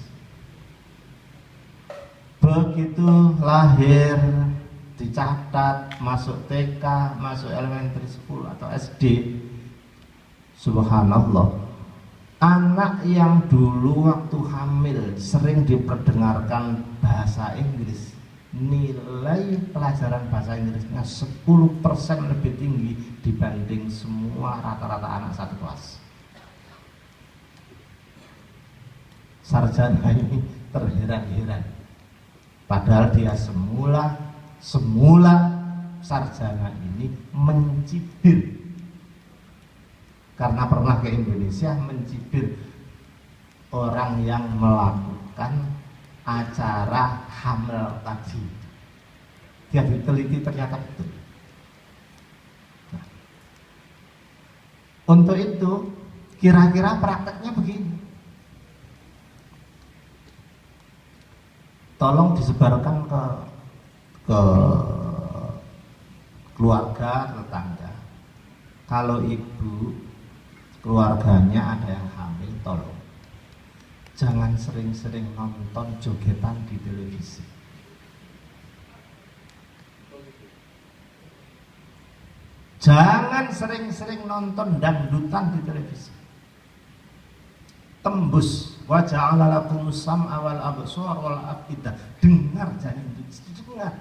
Begitu lahir, dicatat, masuk TK, masuk elementary school atau SD, subhanallah, Anak yang dulu waktu hamil sering diperdengarkan bahasa Inggris, nilai pelajaran bahasa Inggrisnya 10% lebih tinggi dibanding semua rata-rata anak satu kelas. Sarjana ini terheran-heran, padahal dia semula sarjana ini mencibir karena pernah ke Indonesia, mencibir orang yang melakukan acara hamil tadi. Dia diteliti ternyata betul. Nah, untuk itu kira-kira prakteknya begini. Tolong disebarkan ke keluarga, tetangga. Kalau ibu keluarganya ada yang hamil, tolong jangan sering-sering nonton jogetan di televisi. Jangan sering-sering nonton dangdutan di televisi. Tembus wajah lakum sam'a wal absar wal afidah. Dengar, jangan dengar.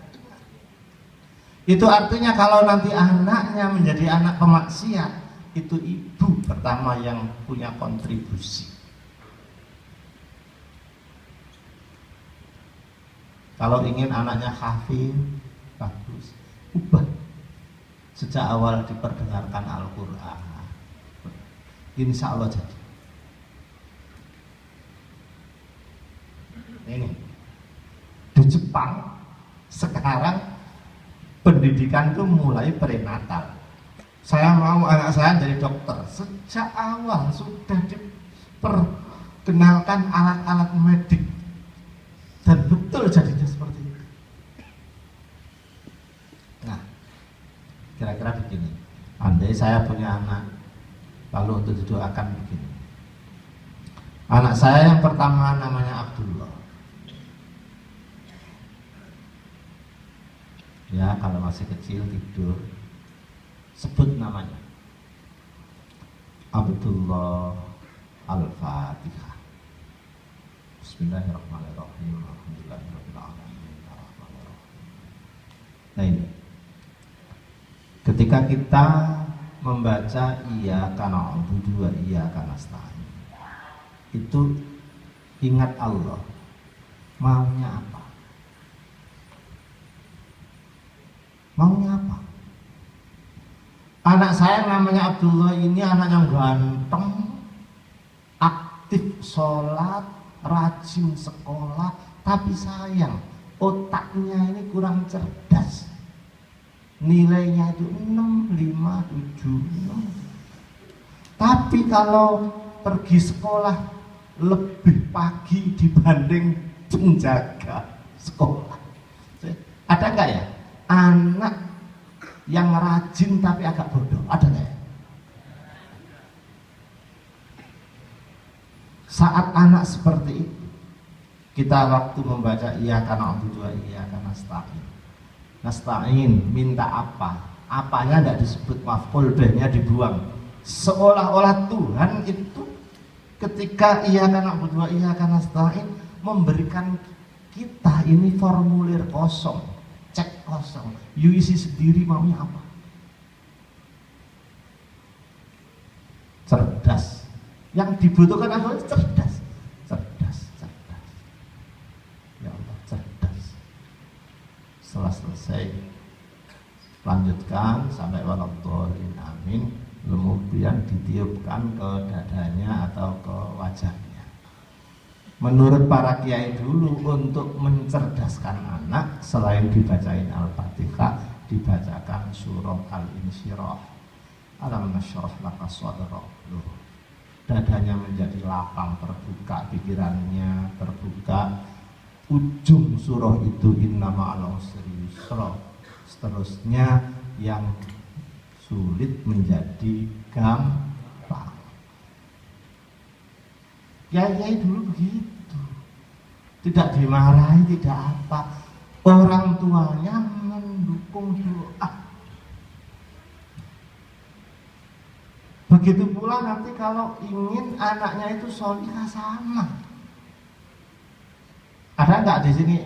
Itu artinya kalau nanti anaknya menjadi anak pemaksiat, itu ibu pertama yang punya kontribusi. Kalau ingin anaknya hafid, bagus, ubah. Sejak awal diperdengarkan Al-Quran, insya Allah jadi. Ini di Jepang sekarang pendidikan itu mulai prenatal. Saya mau anak saya jadi dokter, sejak awal sudah diperkenalkan alat-alat medik, dan betul jadinya seperti itu. Nah, kira-kira begini, andai saya punya anak, lalu untuk didoakan begini. Anak saya yang pertama namanya Abdullah. Ya, kalau masih kecil tidur, sebut namanya Abdullah Al-Fatihah. Bismillahirrahmanirrahim. Alhamdulillahirabbil alamin. Nah ini, ketika kita membaca iyyaka na'budu wa iyyaka nasta'in, itu ingat Allah maunya apa? Maunya apa? Anak saya namanya Abdullah ini anak yang ganteng, aktif sholat, rajin sekolah, tapi sayang otaknya ini kurang cerdas. Nilainya itu 6, 5, 7, 6. Tapi kalau pergi sekolah lebih pagi dibanding penjaga sekolah. Ada nggak ya anak yang rajin tapi agak bodoh? Ada nggak ya? Saat anak seperti itu, kita waktu membaca iyyaka na'budu wa iyyaka nasta'in. Nasta'in, minta apa? Apanya tidak disebut, maf'ul bihnya dibuang. Seolah-olah Tuhan itu ketika iyyaka na'budu wa iyyaka nasta'in memberikan kita ini formulir kosong, cek kosong. You isi sendiri maunya apa? Cerdas. Yang dibutuhkan apa? Cerdas. Cerdas, cerdas. Ya Allah, cerdas. Setelah selesai, lanjutkan sampai waladhdallin, amin. Kemudian ditiupkan ke dadanya atau ke wajahnya. Menurut para kiai dulu, untuk mencerdaskan anak, selain dibacain Al-Fatihah, dibacakan surah Al-Insyirah. Alam nasyrah laka sadrak. Dadanya menjadi lapang, terbuka, pikirannya terbuka. Ujung surah itu inna ma'al usri yusra. Seterusnya yang sulit menjadi gampang. Kiai dulu begitu, tidak dimarahi, tidak apa. Orang tuanya mendukung doa. Begitu pula nanti kalau ingin anaknya itu solihah sama. Ada nggak di sini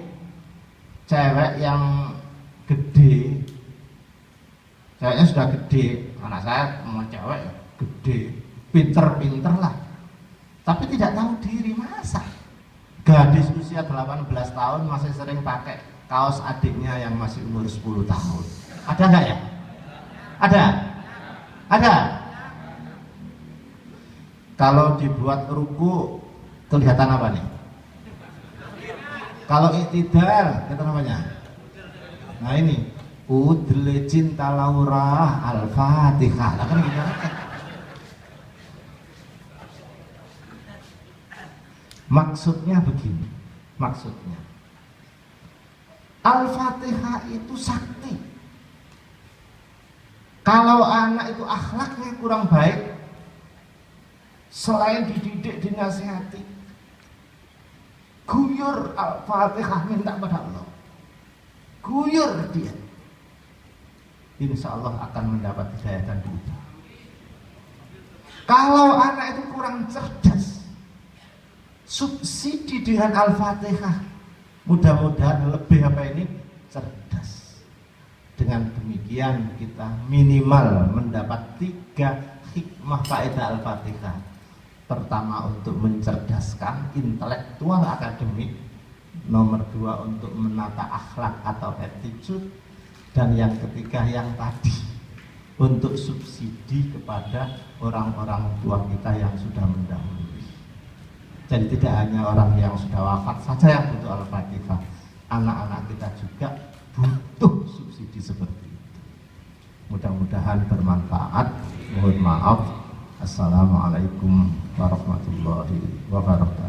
cewek yang gede, ceweknya sudah gede, anak saya mau cewek ya gede, pinter-pinter lah, tapi tidak tahu diri. Masa gadis usia 18 tahun masih sering pakai kaos adiknya yang masih umur 10 tahun? Ada nggak ya? Ada. Kalau dibuat ruku kelihatan apa nih? Kalau iktidal, itu namanya. Nah ini, udle cinta Laura al-Fatihah. Nah, kan gitu. Maksudnya begini, maksudnya Al-Fatihah itu sakti. Kalau anak itu akhlaknya kurang baik, selain dididik, dinasihati, guyur Al-Fatihah, minta pada Allah, guyur dia, insya Allah akan mendapat hidayah dan diubah. Kalau anak itu kurang cerdas, subsidi dengan Al-Fatihah, mudah-mudahan lebih cerdas. Dengan demikian kita minimal mendapat 3 hikmah faedah Al-Fatihah. Pertama, untuk mencerdaskan intelektual akademik. Nomor 2, untuk menata akhlak atau attitude. Dan yang ketiga, yang tadi, untuk subsidi kepada orang-orang tua kita yang sudah mendahului. Jadi tidak hanya orang yang sudah wafat saja yang butuh Al-Fatihah, anak-anak kita juga butuh subsidi seperti itu. Mudah-mudahan bermanfaat. Mohon maaf. Assalamualaikum warahmatullahi wabarakatuh.